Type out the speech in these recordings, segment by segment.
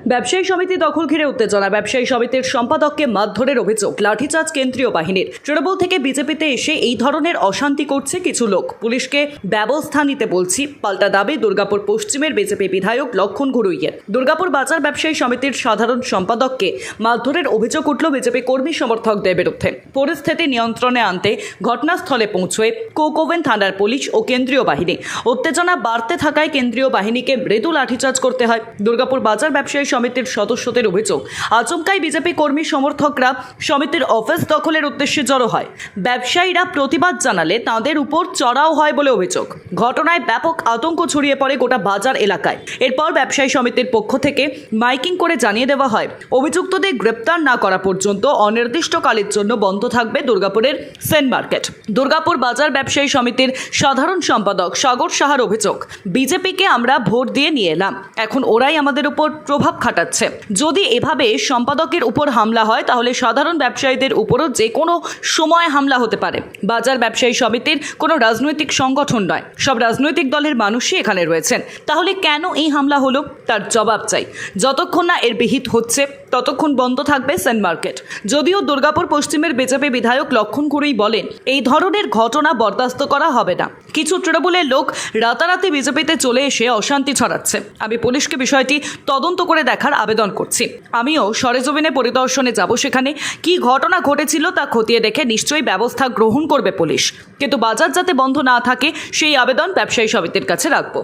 ব্যবসায়ী সমিতি দখল ঘিরে উত্তেজনা। ব্যবসায়ী সমিতির সম্পাদককে মারধরের অভিযোগ, লাঠিচার্জ কেন্দ্রীয় বাহিনীর। তৃণমূল থেকে বিজেপিতে এসে এই ধরনের অশান্তি করছে কিছু লোক, পুলিশকে ব্যবস্থা নিতে বলছি। পাল্টা দাবি দুর্গাপুর পশ্চিমের বিজেপি বিধায়ক লক্ষণ ঘুরুইয়ের। দুর্গাপুর বাজার ব্যবসায়ী সমিতির সাধারণ সম্পাদককে মারধরের অভিযোগ উঠল বিজেপি কর্মী সমর্থকদের বিরুদ্ধে। পরিস্থিতি নিয়ন্ত্রণে আনতে ঘটনাস্থলে পৌঁছয় কোকোভেন থানার পুলিশ ও কেন্দ্রীয় বাহিনী। উত্তেজনা বাড়তে থাকায় কেন্দ্রীয় বাহিনীকে মৃদু লাঠিচার্জ করতে হয়। দুর্গাপুর বাজার ব্যবসায়ী সমিতির সদস্যদের অভিযোগ, আচমকাই বিজেপি কর্মী সমর্থকরা সমিতির অফিস দখলের উদ্দেশ্যে জড়ো হয়। ব্যবসায়ীরা প্রতিবাদ জানালে তাঁদের উপর চড়াও হয় বলে অভিযোগ। ঘটনায় ব্যাপক আতঙ্ক ছড়িয়ে পড়ে গোটা বাজার এলাকায়। এরপর ব্যবসায়ী সমিতির পক্ষ থেকে মাইকিং করে জানিয়ে দেওয়া হয়, অভিযুক্তদের গ্রেপ্তার না করা পর্যন্ত অনির্দিষ্টকালের জন্য বন্ধ থাকবে দুর্গাপুরের সেন্ট মার্কেট। দুর্গাপুর বাজার ব্যবসায়ী সমিতির সাধারণ সম্পাদক সাগর সাহার অভিযোগ, বিজেপিকে আমরা ভোট দিয়ে নিয়ে এলাম, এখন ওরাই আমাদের উপর প্রভাব খাটাচ্ছে। যদি এভাবে সম্পাদকের উপর হামলা হয় তাহলে সাধারণ ব্যবসায়ীদের উপরও যে কোনো সময় হামলা হতে পারে। বাজার ব্যবসায়ী সমিতির কোনো রাজনৈতিক সংগঠন নয়, সব রাজনৈতিক দলের মানুষই এখানে রয়েছেন। তাহলে কেন এই হামলা হলো তার জবাব চাই। যতক্ষণ না এর বিহিত হচ্ছে ততক্ষণ বন্ধ থাকবে সেন্ট মার্কেট। যদিও দুর্গাপুর পশ্চিমের বিজেপি বিধায়ক লক্ষণ ঘুরুই বলেন, এই ধরনের ঘটনা বরদাস্ত করা হবে না। কিছু তৃণমূলের লোক রাতারাতি বিজেপিতে চলে এসে অশান্তি ছড়াচ্ছে। আমি পুলিশকে বিষয়টি তদন্ত করে দেখার আবেদন করছি। আমিও সরেজমিনে পরিদর্শনে যাব, সেখানে কি ঘটনা ঘটেছিল তা খতিয়ে দেখে নিশ্চয়ই ব্যবস্থা গ্রহণ করবে পুলিশ। কিন্তু বাজার যাতে বন্ধ না থাকে সেই আবেদন ব্যবসায়ী সমিতির কাছে রাখবো।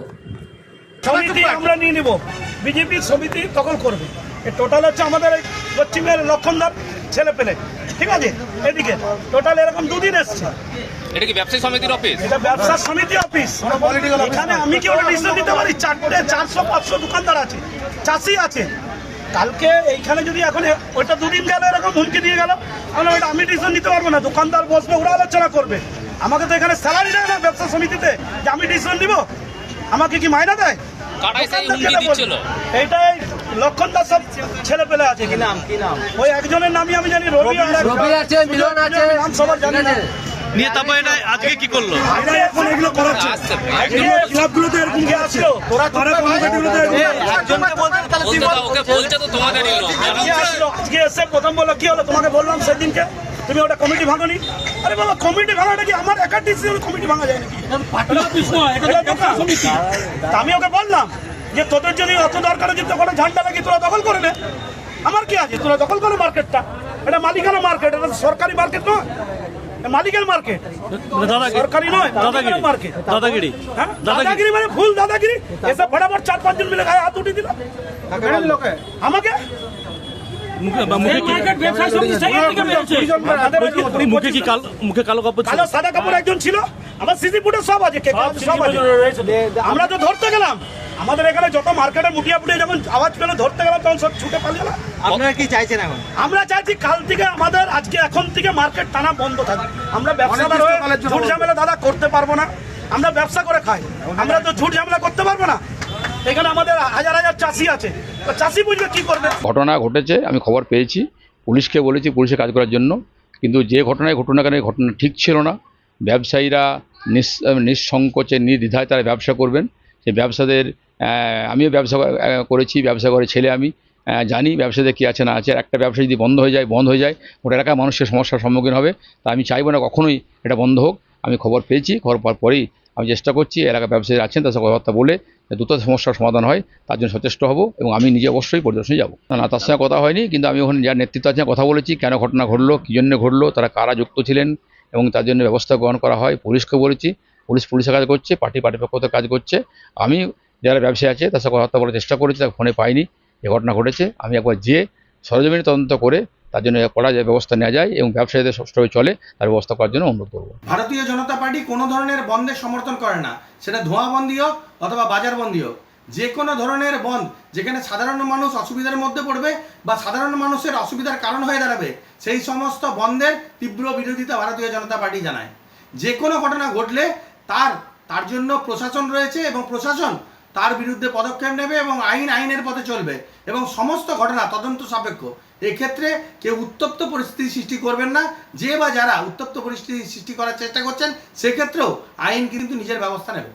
সমিতি আমরা নিয়ে নেব, বিজেপি সমিতি দখল করবে। টোটাল হচ্ছে আমাদের এই পশ্চিমের লক্ষণদার ছেলে পেলে, ঠিক আছে। এদিকে টোটাল এরকম দুদিন এসছে। এটা কি ব্যবসায়ী সমিতির অফিস? এটা ব্যবসা সমিতি অফিস। এখানে আমি কি ওটা ডিসিশন দিতে পারি? 400-500 দোকানদার আছে, চাষি আছে। কালকে এইখানে যদি এখন ওইটা দুদিন গেল এরকম হুমকি দিয়ে গেল, আমি ডিসিশন নিতে পারবো না। দোকানদার বসবে, ওরা আলোচনা করবে। আমাকে তো এখানে স্যালারি দেয় না ব্যবসা সমিতিতে যে আমি ডিসিশন নিব। আমাকে কি মাইনা দেয়? এইটাই লক্ষণদার সব ছেলে পেলে আছে। কি নাম ওই একজনের নামই আমি জানি, রবি আছে, মিলন আছে, নাম সবার জানি না। নিয়ে তারপরে এটা আজকে কি করলো? এখন এগুলো করাচ্ছে ক্লাবগুলোতে এরকম কি আছে? তোরা কমিটিগুলোতে ওকে বলছে তো তোমাদেরই লোক। আজকে এসে প্রথম বললো কি হলো, তোমাকে বললাম সেদিনকে তুমি ওটা কমিটি ভাঙনি। আরে বাবা, কমিটি ভাঙাটা কি আমার একার ডিসিশন? কমিটি ভাঙা যায় নাকি? আমি ওকে বললাম যে তোদের যদি অত দরকার যদি কোনো ঝান্ডা লাগি তোরা দখল করে নে, আমার কি আছে? তোরা দখল করে মার্কেটটা। এটা মালিকানা মার্কেট, এটা সরকারি মার্কেট নয়, মালিকের মার্কেট, সরকারি নয়, মালিকের মার্কেট। দাদাগিরি, হ্যাঁ দাদাগিরি মানে ফুল দাদাগিরি। এসব ফটাফট 4-5 জন মিলে গায়ে হাত উঠিয়ে দিল আমাকে। মুখে কালো কাপড়, কালো সাদা কাপড় একজন ছিল। আমার সিসি ফুটে সব আছে, সব আছে। আমরা তো ধরতে গেলাম, আমাদের এখানে যত মার্কেটে মুটিয়া ফুটিয়ে যখন আওয়াজ পেল ধরতে গেলাম তখন সব ছুটে পালিয়ে গেলাম। আপনারা কি চাইছেন এখন? আমরা চাইছি কাল থেকে আমাদের আজকে এখন থেকে মার্কেট টানা বন্ধ থাকবে। আমরা ব্যবসাদার হয়ে ঝুট ঝামেলা দাদা করতে পারবো না। আমরা ব্যবসা করে খাই, আমরা তো ঝুট ঝামেলা করতে পারবো না। এখানে আমাদের হাজার হাজার চাষি আছে, তো চাষি বুঝবে কি করবে। ঘটনা ঘটেছে, আমি খবর পেয়েছি, পুলিশকে বলেছি পুলিশে কাজ করার জন্য। কিন্তু যে ঘটনায় ঘটনা কেন ঘটনা ঠিক ছিল না। ব্যবসায়ীরা নিঃসংকোচে নির্দ্বিধায় তারা ব্যবসা করবেন। সেই ব্যবসাদের আমিও ব্যবসা করেছি, ব্যবসা করে ছেলে আমি জানি ব্যবসাদের কী আছে না আছে। একটা ব্যবসা যদি বন্ধ হয়ে যায় ওটা এলাকার মানুষের সমস্যার সম্মুখীন হবে। তা আমি চাইবো না কখনোই এটা বন্ধ হোক। আমি খবর পেয়েছি, খবর পাওয়ার পরেই আমি চেষ্টা করছি এলাকার ব্যবসায়ী আছেন তার সাথে কথাবার্তা বলে দ্রুত সমস্যার সমাধান হয় তার জন্য সচেষ্ট হব। এবং আমি নিজে অবশ্যই পরিদর্শনে যাব। না, তার সঙ্গে কথা হয়নি, কিন্তু আমি ওখানে যার নেতৃত্ব আছে কথা বলেছি, কেন ঘটনা ঘটলো, কী জন্য ঘটলো, তারা কারা যুক্ত ছিলেন এবং তার জন্য ব্যবস্থা গ্রহণ করা হয়। পুলিশকে বলেছি, পুলিশের কাজ করছে, পার্টি পক্ষ কাজ করছে। আমি যারা ব্যবসায়ী আছে তার সাথে কথাবার্তা বলার চেষ্টা করেছি, তাকে ফোনে পাইনি। এই ঘটনা ঘটেছে, আমি একবার যেয়ে সরজমিনে তদন্ত করে তার জন্য করা যায় ব্যবস্থা নেওয়া যায় এবং ব্যবসায়ীদের সুষ্ঠুভাবে চলে তার ব্যবস্থা করার জন্য অনুরোধ করব। ভারতীয় জনতা পার্টি কোনো ধরনের বন্ধের সমর্থন করে না, সেটা ধোঁয়াবন্দি হোক অথবা বাজারবন্দি হোক। যে কোনো ধরনের বন্ধ যেখানে সাধারণ মানুষ অসুবিধার মধ্যে পড়বে বা সাধারণ মানুষের অসুবিধার কারণ হয়ে দাঁড়াবে, সেই সমস্ত বন্ধের তীব্র বিরোধিতা ভারতীয় জনতা পার্টি জানায়। যে কোনো ঘটনা ঘটলে তার জন্য প্রশাসন রয়েছে এবং প্রশাসন তার বিরুদ্ধে পদক্ষেপ নেবে এবং আইনের পথে চলবে এবং সমস্ত ঘটনা তদন্ত সাপেক্ষ। এক্ষেত্রে কেউ উত্তপ্ত পরিস্থিতি সৃষ্টি করবেন না। যে বা যারা উত্তপ্ত পরিস্থিতি সৃষ্টি করার চেষ্টা করছেন সেক্ষেত্রেও আইন কিন্তু নিজের ব্যবস্থা নেবে।